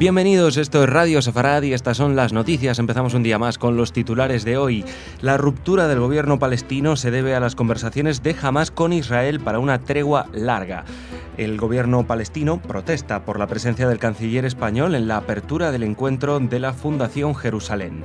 Bienvenidos, esto es Radio Sefarad y estas son las noticias. Empezamos un día más con los titulares de hoy. La ruptura del gobierno palestino se debe a las conversaciones de Hamás con Israel para una tregua larga. El gobierno palestino protesta por la presencia del canciller español en la apertura del encuentro de la Fundación Jerusalén.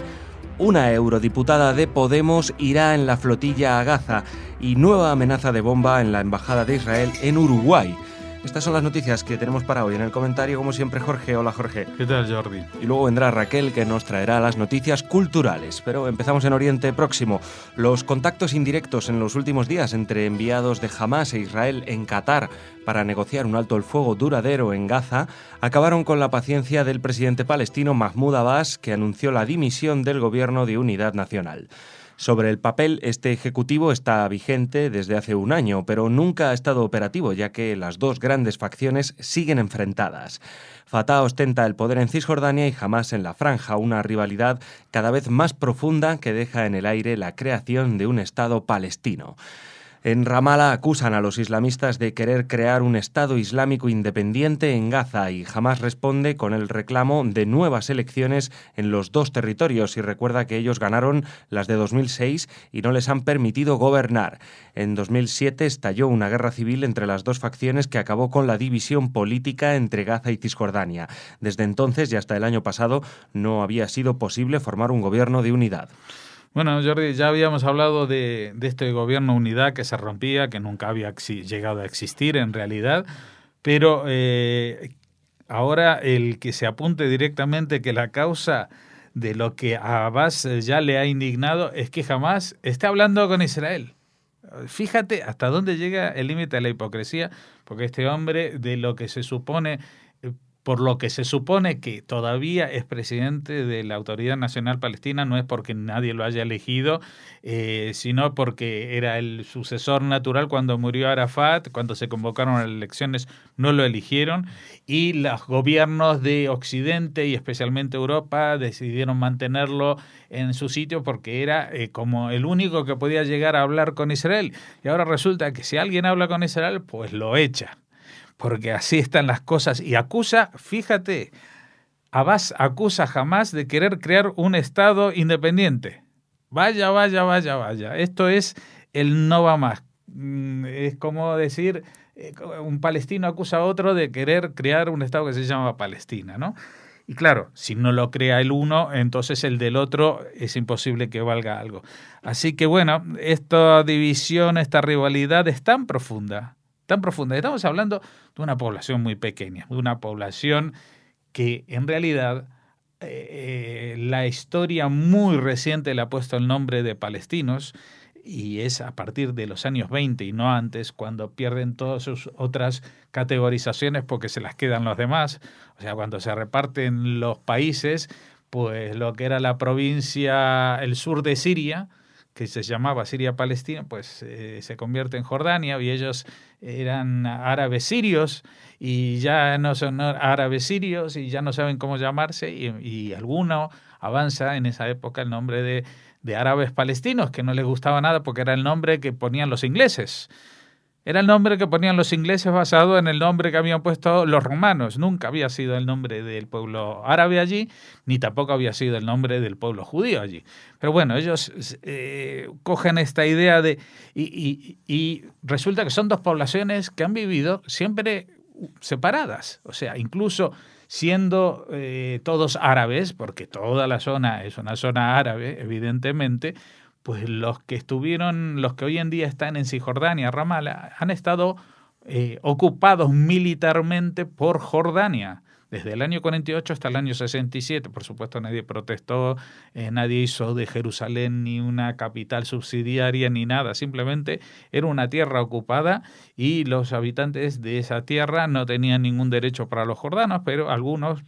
Una eurodiputada de Podemos irá en la flotilla a Gaza y nueva amenaza de bomba en la embajada de Israel en Uruguay. Estas son las noticias que tenemos para hoy. En el comentario, como siempre, Jorge. Hola, Jorge. ¿Qué tal, Jordi? Y luego vendrá Raquel, que nos traerá las noticias culturales. Pero empezamos en Oriente Próximo. Los contactos indirectos en los últimos días entre enviados de Hamás e Israel en Qatar para negociar un alto el fuego duradero en Gaza acabaron con la paciencia del presidente palestino Mahmoud Abbas, que anunció la dimisión del Gobierno de Unidad Nacional. Sobre el papel, este ejecutivo está vigente desde hace un año, pero nunca ha estado operativo, ya que las dos grandes facciones siguen enfrentadas. Fatah ostenta el poder en Cisjordania y Hamás en la Franja, una rivalidad cada vez más profunda que deja en el aire la creación de un Estado palestino. En Ramallah acusan a los islamistas de querer crear un Estado islámico independiente en Gaza y Hamás responde con el reclamo de nuevas elecciones en los dos territorios y recuerda que ellos ganaron las de 2006 y no les han permitido gobernar. En 2007 estalló una guerra civil entre las dos facciones que acabó con la división política entre Gaza y Cisjordania. Desde entonces y hasta el año pasado no había sido posible formar un gobierno de unidad. Bueno, Jordi, ya habíamos hablado de este gobierno unidad que se rompía, que nunca había llegado a existir en realidad, pero ahora el que se apunte directamente que la causa de lo que a Abbas ya le ha indignado es que jamás esté hablando con Israel. Fíjate hasta dónde llega el límite de la hipocresía, porque este hombre de lo que se supone... Por lo que se supone que todavía es presidente de la Autoridad Nacional Palestina, no es porque nadie lo haya elegido, sino porque era el sucesor natural cuando murió Arafat, cuando se convocaron a las elecciones no lo eligieron, y los gobiernos de Occidente y especialmente Europa decidieron mantenerlo en su sitio porque era como el único que podía llegar a hablar con Israel. Y ahora resulta que si alguien habla con Israel, pues lo echa. Porque así están las cosas. Y acusa, fíjate, Abbas acusa Hamás de querer crear un Estado independiente. Vaya. Esto es el no va más. Es como decir, un palestino acusa a otro de querer crear un Estado que se llama Palestina, ¿no? Y claro, si no lo crea el uno, entonces el del otro es imposible que valga algo. Así que bueno, esta división, esta rivalidad es tan profunda. Estamos hablando de una población muy pequeña, de una población que en realidad la historia muy reciente le ha puesto el nombre de palestinos y es a partir de los años 20 y no antes, cuando pierden todas sus otras categorizaciones porque se las quedan los demás. O sea, cuando se reparten los países, pues lo que era la provincia, el sur de Siria, que se llamaba Siria-Palestina, pues se convierte en Jordania y ellos eran árabes sirios y ya no son árabes sirios y ya no saben cómo llamarse y alguno avanza en esa época el nombre de árabes palestinos, que no les gustaba nada porque era el nombre que ponían los ingleses. Era el nombre que ponían los ingleses basado en el nombre que habían puesto los romanos. Nunca había sido el nombre del pueblo árabe allí, ni tampoco había sido el nombre del pueblo judío allí. Pero bueno, ellos cogen esta idea de... Y resulta que son dos poblaciones que han vivido siempre separadas. O sea, incluso siendo todos árabes, porque toda la zona es una zona árabe, evidentemente, pues los que hoy en día están en Cisjordania, Ramallah, han estado ocupados militarmente por Jordania, desde el año 48 hasta el año 67. Por supuesto, nadie protestó, nadie hizo de Jerusalén ni una capital subsidiaria ni nada, simplemente era una tierra ocupada y los habitantes de esa tierra no tenían ningún derecho para los jordanos, pero algunos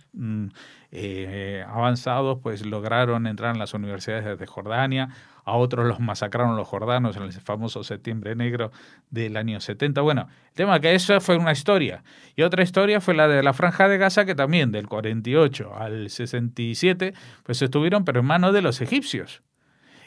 avanzados pues lograron entrar en las universidades de Jordania. A otros los masacraron los jordanos en el famoso Septiembre Negro del año 70. Bueno, el tema es que eso fue una historia. Y otra historia fue la de la Franja de Gaza, que también del 48 al 67, pues estuvieron, pero en manos de los egipcios.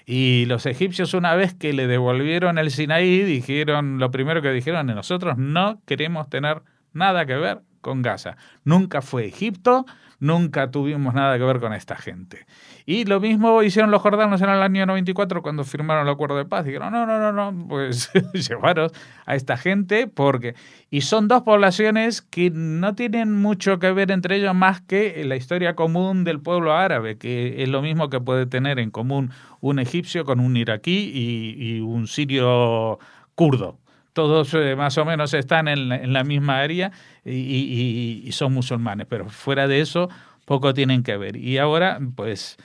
Y los egipcios, una vez que le devolvieron el Sinaí, lo primero que dijeron, nosotros no queremos tener nada que ver con Gaza. Nunca fue Egipto, nunca tuvimos nada que ver con esta gente. Y lo mismo hicieron los jordanos en el año 94 cuando firmaron el acuerdo de paz. Dijeron, no, pues llevaros a esta gente porque... Y son dos poblaciones que no tienen mucho que ver entre ellos más que la historia común del pueblo árabe, que es lo mismo que puede tener en común un egipcio con un iraquí y un sirio kurdo. Todos más o menos están en la misma área y son musulmanes, pero fuera de eso poco tienen que ver. Y ahora, pues,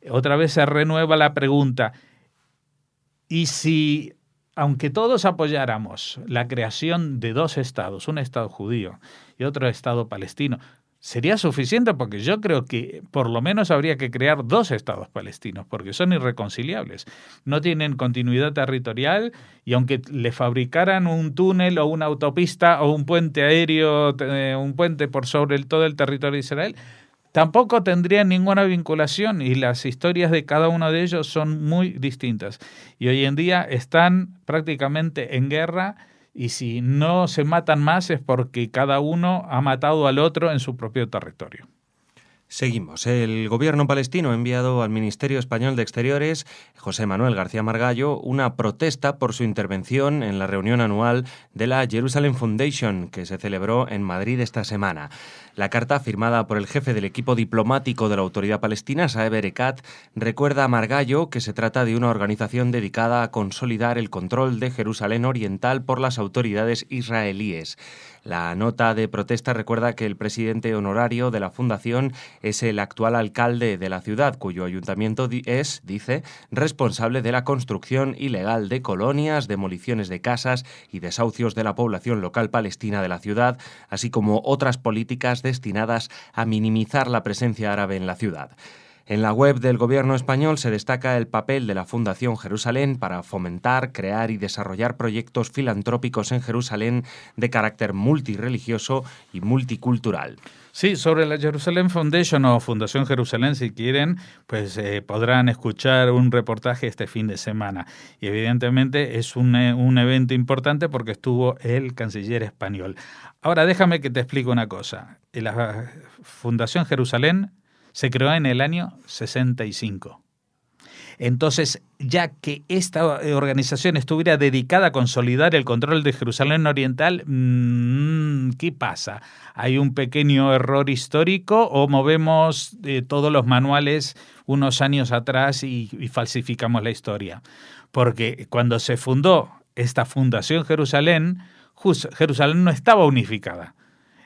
otra vez se renueva la pregunta, ¿y si, aunque todos apoyáramos la creación de dos estados, un estado judío y otro estado palestino, sería suficiente? Porque yo creo que por lo menos habría que crear dos estados palestinos, porque son irreconciliables. No tienen continuidad territorial y aunque le fabricaran un túnel o una autopista o un puente aéreo, un puente por sobre todo el territorio de Israel, tampoco tendrían ninguna vinculación y las historias de cada uno de ellos son muy distintas. Y hoy en día están prácticamente en guerra y si no se matan más es porque cada uno ha matado al otro en su propio territorio. Seguimos. El gobierno palestino ha enviado al Ministerio Español de Exteriores, José Manuel García Margallo, una protesta por su intervención en la reunión anual de la Jerusalem Foundation, que se celebró en Madrid esta semana. La carta, firmada por el jefe del equipo diplomático de la Autoridad Palestina, Saeb Erekat, recuerda a Margallo que se trata de una organización dedicada a consolidar el control de Jerusalén Oriental por las autoridades israelíes. La nota de protesta recuerda que el presidente honorario de la fundación es el actual alcalde de la ciudad, cuyo ayuntamiento es, dice, responsable de la construcción ilegal de colonias, demoliciones de casas y desahucios de la población local palestina de la ciudad, así como otras políticas destinadas a minimizar la presencia árabe en la ciudad. En la web del gobierno español se destaca el papel de la Fundación Jerusalén para fomentar, crear y desarrollar proyectos filantrópicos en Jerusalén de carácter multirreligioso y multicultural. Sí, sobre la Jerusalem Foundation o Fundación Jerusalén, si quieren, pues podrán escuchar un reportaje este fin de semana. Y evidentemente es un evento importante porque estuvo el canciller español. Ahora déjame que te explique una cosa. La Fundación Jerusalén se creó en el año 65. Entonces, ya que esta organización estuviera dedicada a consolidar el control de Jerusalén Oriental, ¿qué pasa? ¿Hay un pequeño error histórico o movemos todos los manuales unos años atrás y falsificamos la historia? Porque cuando se fundó esta Fundación Jerusalén, Jerusalén no estaba unificada.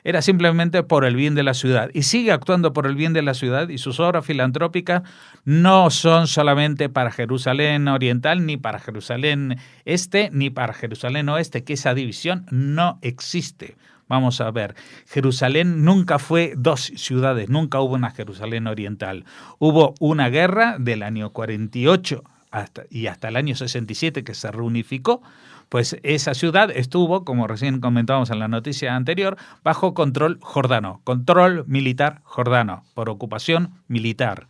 Era simplemente por el bien de la ciudad y sigue actuando por el bien de la ciudad y sus obras filantrópicas no son solamente para Jerusalén Oriental, ni para Jerusalén Este, ni para Jerusalén Oeste, que esa división no existe. Vamos a ver, Jerusalén nunca fue dos ciudades, nunca hubo una Jerusalén Oriental. Hubo una guerra del año 48 hasta el año 67 que se reunificó. Pues esa ciudad estuvo, como recién comentábamos en la noticia anterior, bajo control jordano, control militar jordano, por ocupación militar.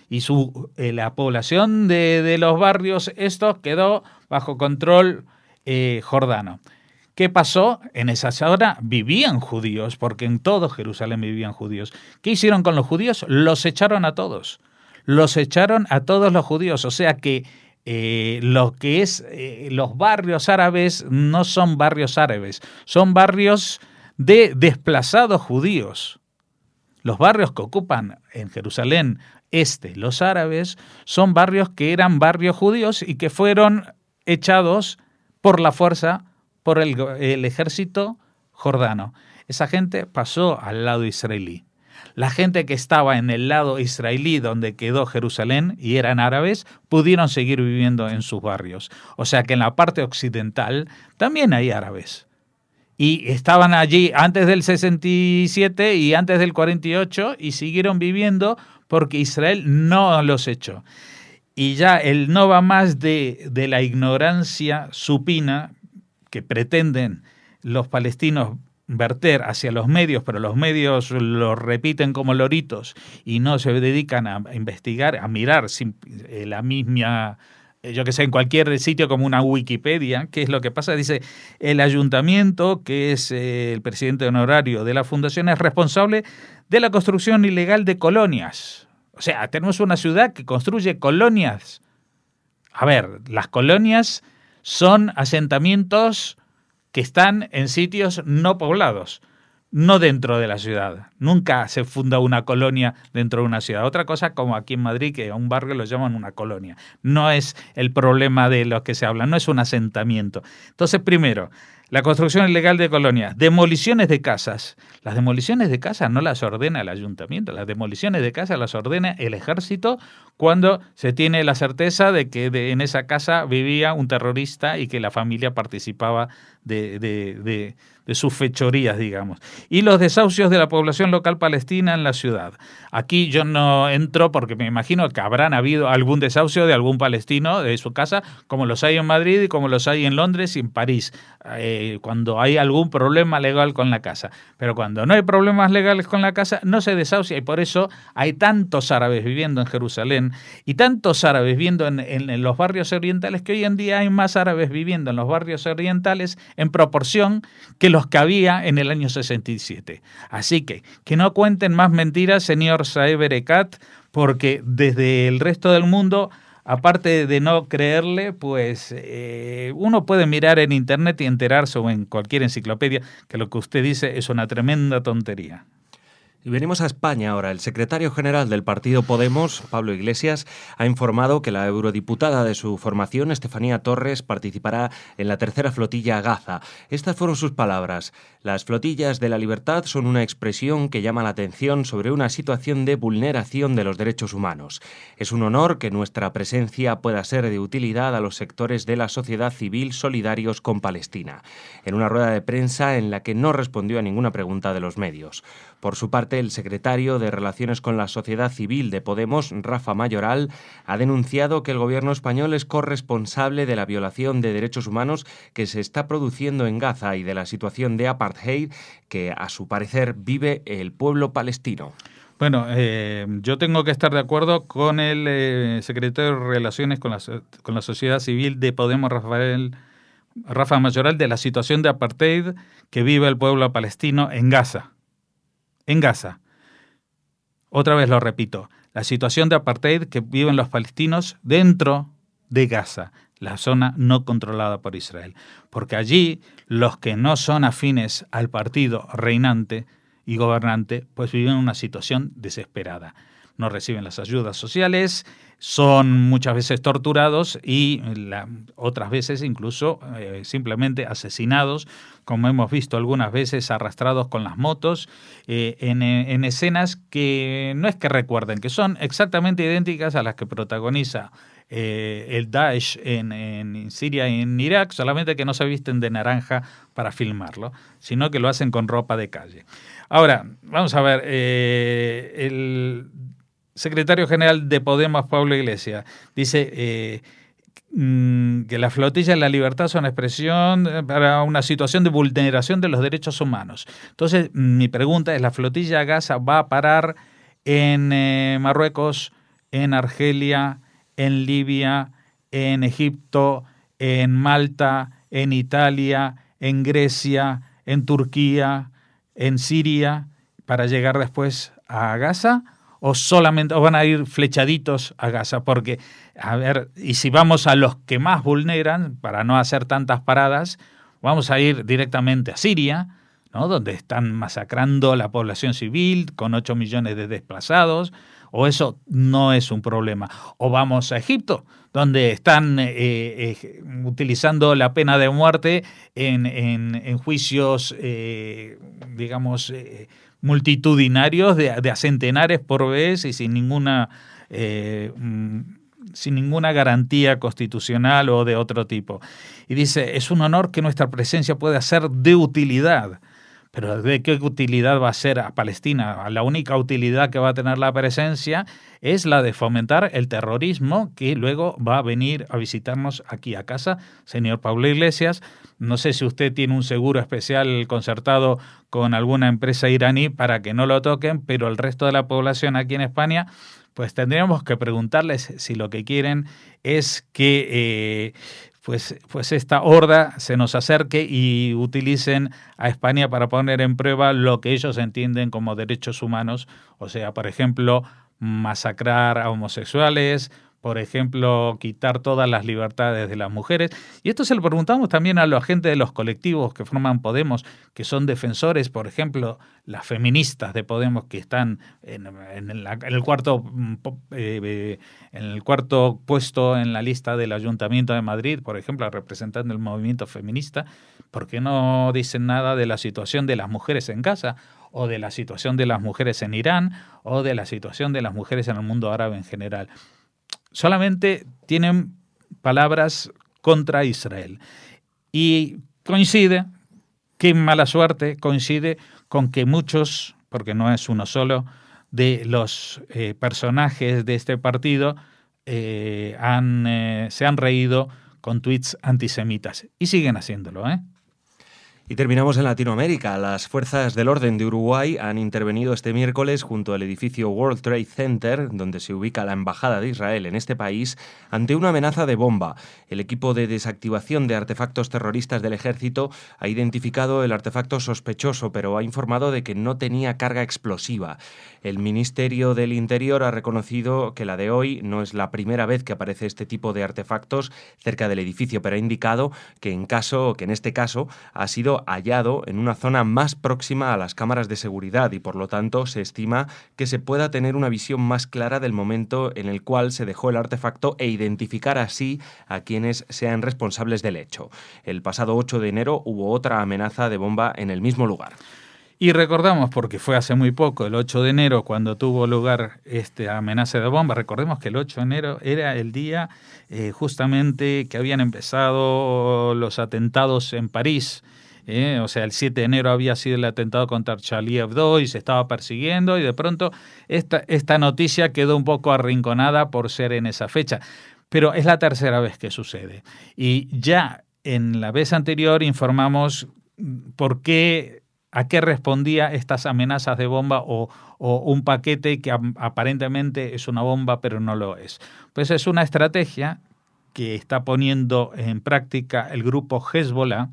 Y la población de los barrios estos quedó bajo control jordano. ¿Qué pasó? En esa zona vivían judíos, porque en todo Jerusalén vivían judíos. ¿Qué hicieron con los judíos? Los echaron a todos. Los echaron a todos los judíos, o sea que lo que es los barrios árabes no son barrios árabes, son barrios de desplazados judíos. Los barrios que ocupan en Jerusalén Este los árabes son barrios que eran barrios judíos y que fueron echados por la fuerza por el ejército jordano. Esa gente pasó al lado israelí. La gente que estaba en el lado israelí donde quedó Jerusalén y eran árabes, pudieron seguir viviendo en sus barrios. O sea que en la parte occidental también hay árabes. Y estaban allí antes del 67 y antes del 48 y siguieron viviendo porque Israel no los echó. Y ya el no va más de la ignorancia supina que pretenden los palestinos verter hacia los medios, pero los medios lo repiten como loritos y no se dedican a investigar, a mirar la misma yo que sé, en cualquier sitio como una Wikipedia, ¿qué es lo que pasa? Dice, el ayuntamiento, que es el presidente honorario de la fundación, es responsable de la construcción ilegal de colonias. O sea, tenemos una ciudad que construye colonias. A ver, las colonias son asentamientos que están en sitios no poblados, no dentro de la ciudad. Nunca se funda una colonia dentro de una ciudad. Otra cosa como aquí en Madrid, que a un barrio lo llaman una colonia. No es el problema de lo que se habla, no es un asentamiento. Entonces, primero, la construcción ilegal de colonias, demoliciones de casas. Las demoliciones de casas no las ordena el ayuntamiento, las demoliciones de casas las ordena el ejército cuando se tiene la certeza de que en esa casa vivía un terrorista y que la familia participaba de sus fechorías, digamos. Y los desahucios de la población local palestina en la ciudad. Aquí yo no entro porque me imagino que habrán habido algún desahucio de algún palestino de su casa, como los hay en Madrid y como los hay en Londres y en París, cuando hay algún problema legal con la casa. Pero cuando no hay problemas legales con la casa, no se desahucia, y por eso hay tantos árabes viviendo en Jerusalén y tantos árabes viviendo en los barrios orientales, que hoy en día hay más árabes viviendo en los barrios orientales en proporción que los que había en el año 67. Así que no cuenten más mentiras, señor Saeb Erekat, porque desde el resto del mundo, aparte de no creerle, pues uno puede mirar en internet y enterarse, o en cualquier enciclopedia, que lo que usted dice es una tremenda tontería. Y venimos a España ahora. El secretario general del partido Podemos, Pablo Iglesias, ha informado que la eurodiputada de su formación, Estefanía Torres, participará en la tercera flotilla a Gaza. Estas fueron sus palabras. Las flotillas de la libertad son una expresión que llama la atención sobre una situación de vulneración de los derechos humanos. Es un honor que nuestra presencia pueda ser de utilidad a los sectores de la sociedad civil solidarios con Palestina. En una rueda de prensa en la que no respondió a ninguna pregunta de los medios. Por su parte, el secretario de Relaciones con la Sociedad Civil de Podemos, Rafa Mayoral, ha denunciado que el gobierno español es corresponsable de la violación de derechos humanos que se está produciendo en Gaza y de la situación de apartheid que, a su parecer, vive el pueblo palestino. Bueno, yo tengo que estar de acuerdo con el secretario de Relaciones con la Sociedad Civil de Podemos, Rafa Mayoral, de la situación de apartheid que vive el pueblo palestino en Gaza. En Gaza. Otra vez lo repito, la situación de apartheid que viven los palestinos dentro de Gaza, la zona no controlada por Israel. Porque allí los que no son afines al partido reinante y gobernante, pues viven una situación desesperada. No reciben las ayudas sociales, son muchas veces torturados y otras veces incluso simplemente asesinados, como hemos visto algunas veces arrastrados con las motos, en escenas que no es que recuerden, que son exactamente idénticas a las que protagoniza el Daesh en Siria y en Irak, solamente que no se visten de naranja para filmarlo, sino que lo hacen con ropa de calle. Ahora, vamos a ver, el secretario general de Podemos, Pablo Iglesias, dice que la flotilla de la libertad son expresión para una situación de vulneración de los derechos humanos. Entonces, mi pregunta es, ¿la flotilla a Gaza va a parar en Marruecos, en Argelia, en Libia, en Egipto, en Malta, en Italia, en Grecia, en Turquía, en Siria, para llegar después a Gaza? ¿O solamente van a ir flechaditos a Gaza? Porque, a ver, y si vamos a los que más vulneran, para no hacer tantas paradas, vamos a ir directamente a Siria, ¿no?, donde están masacrando a la población civil con 8 millones de desplazados, o eso no es un problema. O vamos a Egipto, donde están utilizando la pena de muerte en juicios, digamos, multitudinarios de a centenares por vez y sin ninguna garantía constitucional o de otro tipo. Y dice, es un honor que nuestra presencia pueda ser de utilidad. Pero ¿de qué utilidad va a ser a Palestina? La única utilidad que va a tener la presencia es la de fomentar el terrorismo que luego va a venir a visitarnos aquí a casa. Señor Pablo Iglesias, no sé si usted tiene un seguro especial concertado con alguna empresa iraní para que no lo toquen, pero el resto de la población aquí en España, pues tendríamos que preguntarles si lo que quieren es que pues esta horda se nos acerque y utilicen a España para poner en prueba lo que ellos entienden como derechos humanos, o sea, por ejemplo, masacrar a homosexuales, por ejemplo, quitar todas las libertades de las mujeres. Y esto se lo preguntamos también a la gente de los colectivos que forman Podemos, que son defensores, por ejemplo, las feministas de Podemos que están en el cuarto puesto en la lista del Ayuntamiento de Madrid, por ejemplo, representando el movimiento feminista. ¿Por qué no dicen nada de la situación de las mujeres en Gaza, o de la situación de las mujeres en Irán, o de la situación de las mujeres en el mundo árabe en general? Solamente tienen palabras contra Israel. Y coincide, qué mala suerte, coincide con que muchos, porque no es uno solo, de los personajes de este partido se han reído con tuits antisemitas. Y siguen haciéndolo, ¿eh? Y terminamos en Latinoamérica. Las fuerzas del orden de Uruguay han intervenido este miércoles junto al edificio World Trade Center, donde se ubica la embajada de Israel en este país, ante una amenaza de bomba. El equipo de desactivación de artefactos terroristas del ejército ha identificado el artefacto sospechoso, pero ha informado de que no tenía carga explosiva. El Ministerio del Interior ha reconocido que la de hoy no es la primera vez que aparece este tipo de artefactos cerca del edificio, pero ha indicado que en este caso ha sido hallado en una zona más próxima a las cámaras de seguridad y por lo tanto se estima que se pueda tener una visión más clara del momento en el cual se dejó el artefacto e identificar así a quienes sean responsables del hecho. El pasado 8 de enero hubo otra amenaza de bomba en el mismo lugar. Y recordamos, porque fue hace muy poco, el 8 de enero, cuando tuvo lugar esta amenaza de bomba, recordemos que el 8 de enero era el día justamente que habían empezado los atentados en París. O sea, el 7 de enero había sido el atentado contra Charlie Hebdo y se estaba persiguiendo y de pronto esta noticia quedó un poco arrinconada por ser en esa fecha. Pero es la tercera vez que sucede. Y ya en la vez anterior informamos a qué respondía estas amenazas de bomba o un paquete que aparentemente es una bomba pero no lo es. Pues es una estrategia que está poniendo en práctica el grupo Hezbollah.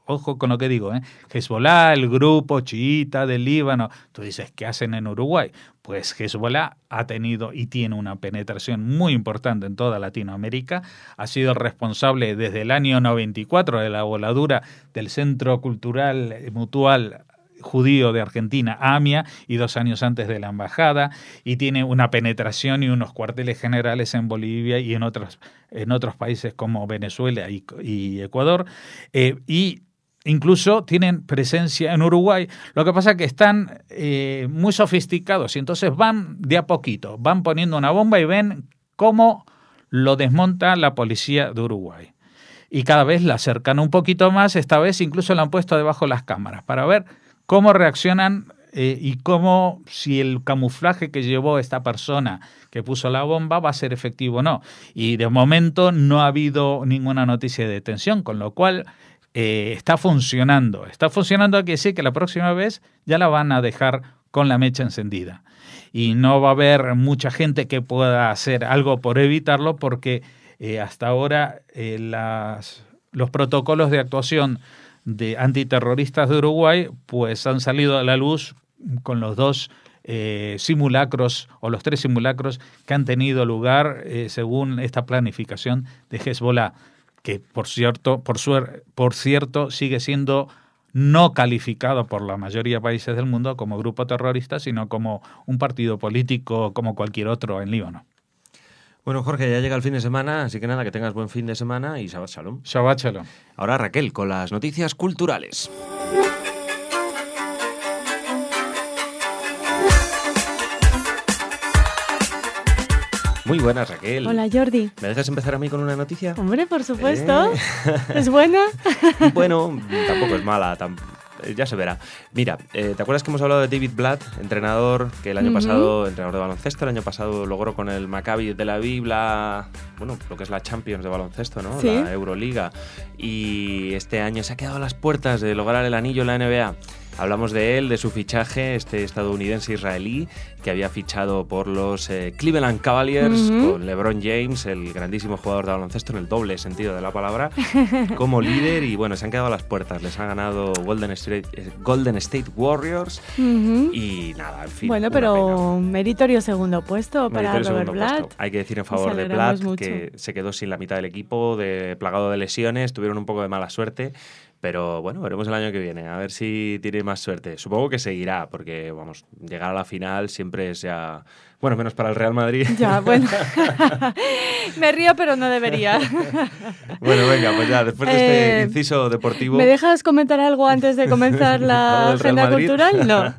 Ojo con lo que digo, Hezbollah, el grupo chiita del Líbano. Tú dices, ¿qué hacen en Uruguay? Pues Hezbollah ha tenido y tiene una penetración muy importante en toda Latinoamérica. Ha sido responsable desde el año 94 de la voladura del Centro Cultural Mutual Judío de Argentina, AMIA, y 2 años antes de la embajada, y tiene una penetración y unos cuarteles generales en Bolivia y en otros países como Venezuela y Ecuador, y incluso tienen presencia en Uruguay. Lo que pasa es que están muy sofisticados y entonces van de a poquito, van poniendo una bomba y ven cómo lo desmonta la policía de Uruguay. Y cada vez la acercan un poquito más, esta vez incluso la han puesto debajo de las cámaras para ver cómo reaccionan y cómo, si el camuflaje que llevó esta persona que puso la bomba va a ser efectivo o no. Y de momento no ha habido ninguna noticia de detención, con lo cual está funcionando. Está funcionando, quiere decir que la próxima vez ya la van a dejar con la mecha encendida. Y no va a haber mucha gente que pueda hacer algo por evitarlo porque hasta ahora los protocolos de actuación de antiterroristas de Uruguay pues han salido a la luz con los 2 simulacros o los 3 simulacros que han tenido lugar según esta planificación de Hezbollah, que por cierto sigue siendo no calificado por la mayoría de países del mundo como grupo terrorista, sino como un partido político como cualquier otro en Líbano. Bueno, Jorge, ya llega el fin de semana, así que nada, que tengas buen fin de semana y Shabbat Shalom. Shabbat Shalom. Ahora Raquel, con las noticias culturales. Muy buenas, Raquel. Hola, Jordi. ¿Me dejas empezar a mí con una noticia? Hombre, por supuesto. ¿Es buena? Bueno, tampoco es mala. ya se verá. Mira, ¿te acuerdas que hemos hablado de David Blatt, entrenador que el año pasado, entrenador de baloncesto, el año pasado logró con el Maccabi Tel Aviv lo que es la Champions de baloncesto, ¿no? Sí. La Euroliga. Y este año se ha quedado a las puertas de lograr el anillo en la NBA. Hablamos de él, de su fichaje, este estadounidense israelí que había fichado por los Cleveland Cavaliers con LeBron James, el grandísimo jugador de baloncesto en el doble sentido de la palabra, como líder. Y bueno, se han quedado a las puertas. Les ha ganado Golden State Warriors y nada, en fin. Bueno, pero meritorio segundo puesto para meritorio Robert Blatt. puesto. Hay que decir en favor de Blatt que se quedó sin la mitad del equipo, plagado de lesiones, tuvieron un poco de mala suerte. Pero bueno, veremos el año que viene, a ver si tiene más suerte. Supongo que seguirá, porque vamos, llegar a la final siempre es ya... Bueno, menos para el Real Madrid. Ya, bueno. Me río, pero no debería. Bueno, venga, pues ya, después de este inciso deportivo... ¿Me dejas comentar algo antes de comenzar la agenda cultural? No.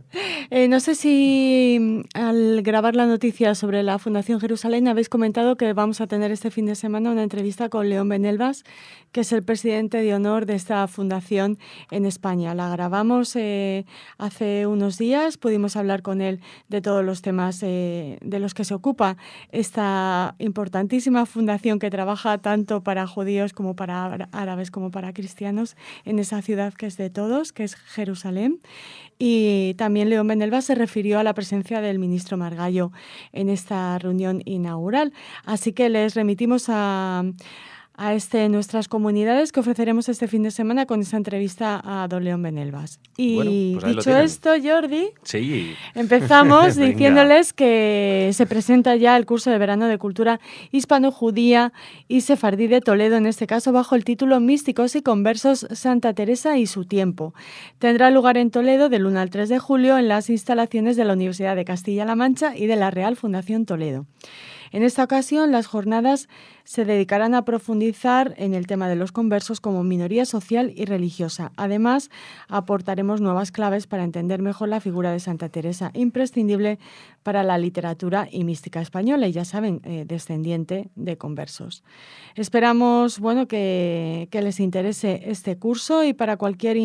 No sé si al grabar la noticia sobre la Fundación Jerusalén habéis comentado que vamos a tener este fin de semana una entrevista con León Benelvas, que es el presidente de honor de esta fundación en España. La grabamos hace unos días, pudimos hablar con él de todos los temas de los que se ocupa esta importantísima fundación que trabaja tanto para judíos como para árabes como para cristianos en esa ciudad que es de todos, que es Jerusalén. Y también León Benelvas se refirió a la presencia del ministro Margallo en esta reunión inaugural. Así que les remitimos a nuestras comunidades que ofreceremos este fin de semana con esa entrevista a don León Benelvas. Y bueno, pues dicho esto, Jordi, sí. Empezamos diciéndoles que se presenta ya el curso de verano de cultura hispano-judía y sefardí de Toledo, en este caso bajo el título Místicos y conversos Santa Teresa y su tiempo. Tendrá lugar en Toledo del 1 al 3 de julio en las instalaciones de la Universidad de Castilla-La Mancha y de la Real Fundación Toledo. En esta ocasión, las jornadas se dedicarán a profundizar en el tema de los conversos como minoría social y religiosa. Además, aportaremos nuevas claves para entender mejor la figura de Santa Teresa, imprescindible para la literatura y mística española, y ya saben, descendiente de conversos. Esperamos que les interese este curso y para cualquier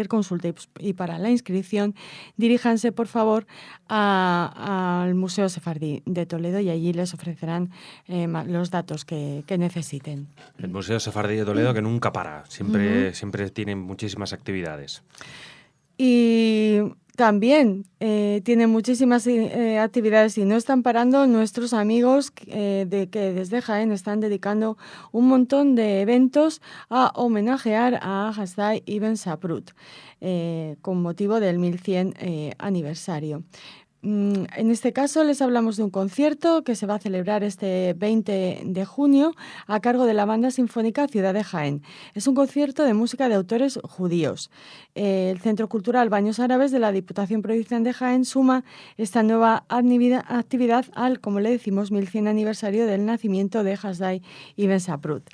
consulta y para la inscripción, diríjanse por favor al Museo Sefardí de Toledo y allí les ofrecerán los datos que necesiten. El Museo Sefardí de Toledo que nunca para, siempre tiene muchísimas actividades. Y también tiene muchísimas actividades y no están parando nuestros amigos que desde Jaén están dedicando un montón de eventos a homenajear a Hasdai Ibn Saprut con motivo del 1100 aniversario. En este caso les hablamos de un concierto que se va a celebrar este 20 de junio a cargo de la Banda Sinfónica Ciudad de Jaén. Es un concierto de música de autores judíos. El Centro Cultural Baños Árabes de la Diputación Provincial de Jaén suma esta nueva actividad al, como le decimos, 1100 aniversario del nacimiento de Hasdai Ibn Saprut.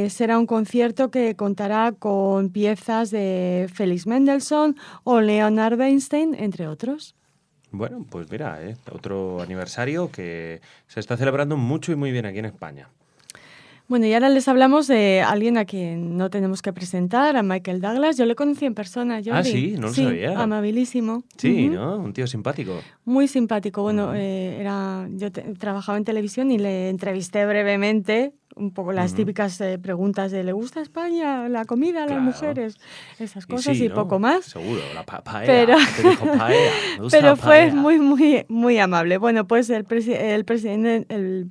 Será un concierto que contará con piezas de Felix Mendelssohn o Leonard Bernstein, entre otros. Bueno, pues mira, otro aniversario que se está celebrando mucho y muy bien aquí en España. Bueno, y ahora les hablamos de alguien a quien no tenemos que presentar, a Michael Douglas. Yo le conocí en persona, Jordi. Ah, sí, no lo sabía. Amabilísimo. Sí, ¿no? Un tío simpático. Muy simpático. Bueno, yo trabajaba en televisión y le entrevisté brevemente, un poco las típicas preguntas de ¿le gusta España, la comida, las mujeres? Esas cosas y poco más. Seguro, la paella. Te dijo paella. Me gusta pero la fue paella. muy, muy, muy amable. Bueno, pues el presidente...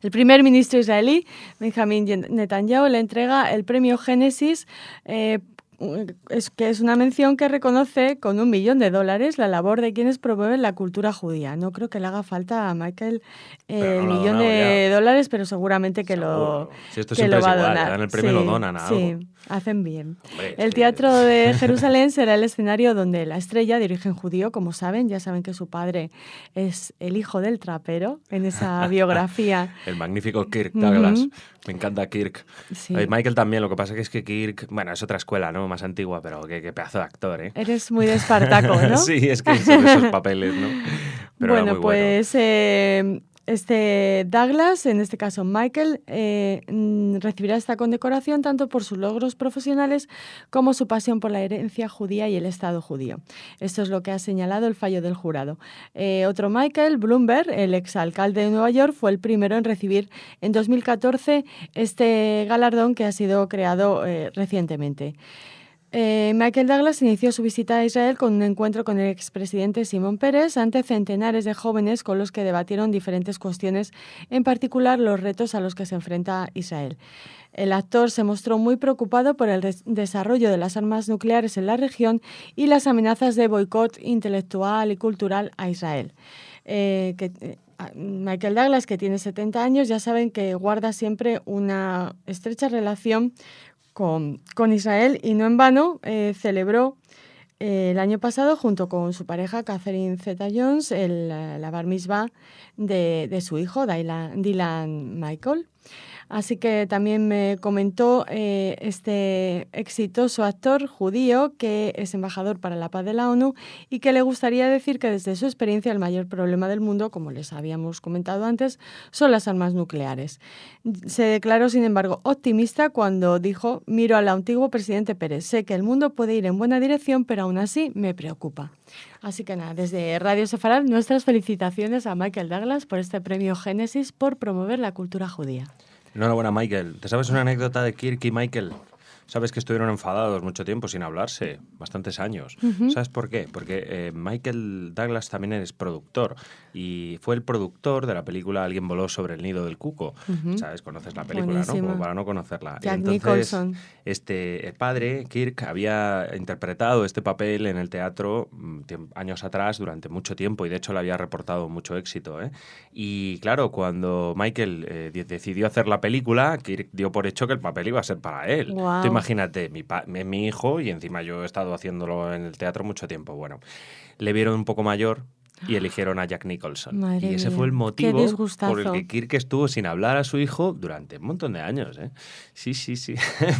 El primer ministro israelí, Benjamin Netanyahu, le entrega el premio Génesis, que es una mención que reconoce con $1 millón la labor de quienes promueven la cultura judía. No creo que le haga falta a Michael $1 millón, pero seguramente que lo va a donar. Le dan el premio, lo donan a algo. Sí, hacen bien. Hombre, El Teatro de Jerusalén será el escenario donde la estrella, de origen judío, como saben, ya saben que su padre es el hijo del trapero en esa biografía. El magnífico Kirk Douglas. Me encanta Kirk. Sí. Michael también, lo que pasa es que Kirk, bueno, es otra escuela, ¿no? Más antigua, pero qué pedazo de actor, ¿eh? Eres muy de Espartaco, ¿no? Sí, es que son esos papeles, ¿no? Pero bueno, pues Este Douglas, en este caso Michael, recibirá esta condecoración tanto por sus logros profesionales como su pasión por la herencia judía y el Estado judío. Esto es lo que ha señalado el fallo del jurado. Otro Michael Bloomberg, el exalcalde de Nueva York, fue el primero en recibir en 2014 este galardón que ha sido creado recientemente. Michael Douglas inició su visita a Israel con un encuentro con el expresidente Shimon Peres ante centenares de jóvenes con los que debatieron diferentes cuestiones, en particular los retos a los que se enfrenta Israel. El actor se mostró muy preocupado por el desarrollo de las armas nucleares en la región y las amenazas de boicot intelectual y cultural a Israel. Michael Douglas, que tiene 70 años, ya saben que guarda siempre una estrecha relación con Israel y no en vano celebró el año pasado junto con su pareja Catherine Zeta-Jones la bar mitzvah de su hijo Dylan Michael. Así que también me comentó este exitoso actor judío que es embajador para la paz de la ONU y que le gustaría decir que desde su experiencia el mayor problema del mundo, como les habíamos comentado antes, son las armas nucleares. Se declaró, sin embargo, optimista cuando dijo: miro al antiguo presidente Pérez, sé que el mundo puede ir en buena dirección, pero aún así me preocupa. Así que nada, desde Radio Sefarad, nuestras felicitaciones a Michael Douglas por este premio Génesis por promover la cultura judía. Enhorabuena, Michael. ¿Te sabes una anécdota de Kirk y Michael? Sabes que estuvieron enfadados mucho tiempo sin hablarse, bastantes años. Uh-huh. ¿Sabes por qué? Porque Michael Douglas también es productor y fue el productor de la película Alguien voló sobre el nido del cuco. Uh-huh. ¿Sabes? Conoces la película, buenísima, ¿no? Como para no conocerla. Jack Entonces, Nicholson. El padre, Kirk, había interpretado este papel en el teatro años atrás, durante mucho tiempo, y de hecho le había reportado mucho éxito, ¿eh? Y claro, cuando Michael decidió hacer la película, Kirk dio por hecho que el papel iba a ser para él. Wow. Imagínate, mi hijo, y encima yo he estado haciéndolo en el teatro mucho tiempo. Bueno, le vieron un poco mayor y eligieron a Jack Nicholson. Madre y ese mía, fue el motivo por el que Kirk Kirk estuvo sin hablar a su hijo durante un montón de años, ¿eh? Sí.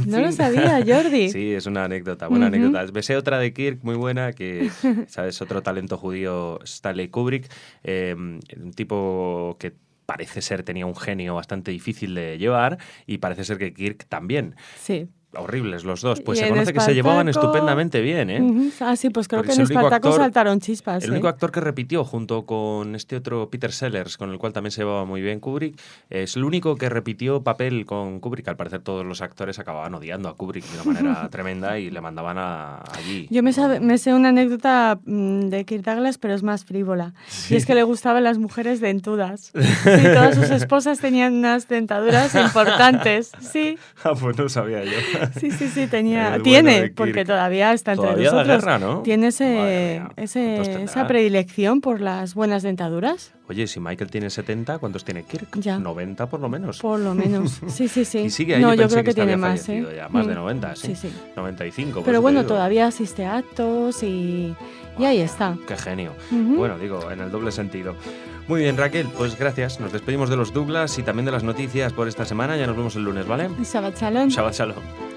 No lo sabía, Jordi. Sí, es una anécdota, buena anécdota. Besé otra de Kirk muy buena, que, ¿sabes? Otro talento judío, Stanley Kubrick, un tipo que parece ser tenía un genio bastante difícil de llevar y parece ser que Kirk también. Sí. Horribles los dos. Pues y se conoce que se llevaban estupendamente bien, ¿eh? Uh-huh. Ah, sí, pues creo que en Espartaco saltaron chispas. El único actor que repitió junto con este otro Peter Sellers, con el cual también se llevaba muy bien Kubrick, es el único que repitió papel con Kubrick. Al parecer todos los actores acababan odiando a Kubrick de una manera tremenda y le mandaban allí. Yo me sé una anécdota de Kirk Douglas, pero es más frívola. Sí. Y es que le gustaban las mujeres dentudas. Sí, todas sus esposas tenían unas dentaduras importantes. Sí. Ah, pues no sabía yo. Sí, tiene, porque todavía está entre nosotros. Guerra, ¿no? Tiene esa predilección por las buenas dentaduras. Oye, si Michael tiene 70, ¿cuántos tiene Kirk? Ya. 90 por lo menos. Por lo menos, sí. Y sigue ahí, no, yo creo que tiene más, ya, más de 90, ¿sí? Sí. 95. Pero bueno, todavía asiste a actos y ahí está. Qué genio. Uh-huh. Bueno, digo, en el doble sentido. Muy bien, Raquel, pues gracias. Nos despedimos de los Douglas y también de las noticias por esta semana. Ya nos vemos el lunes, ¿vale? Shabbat Shalom. Shabbat Shalom.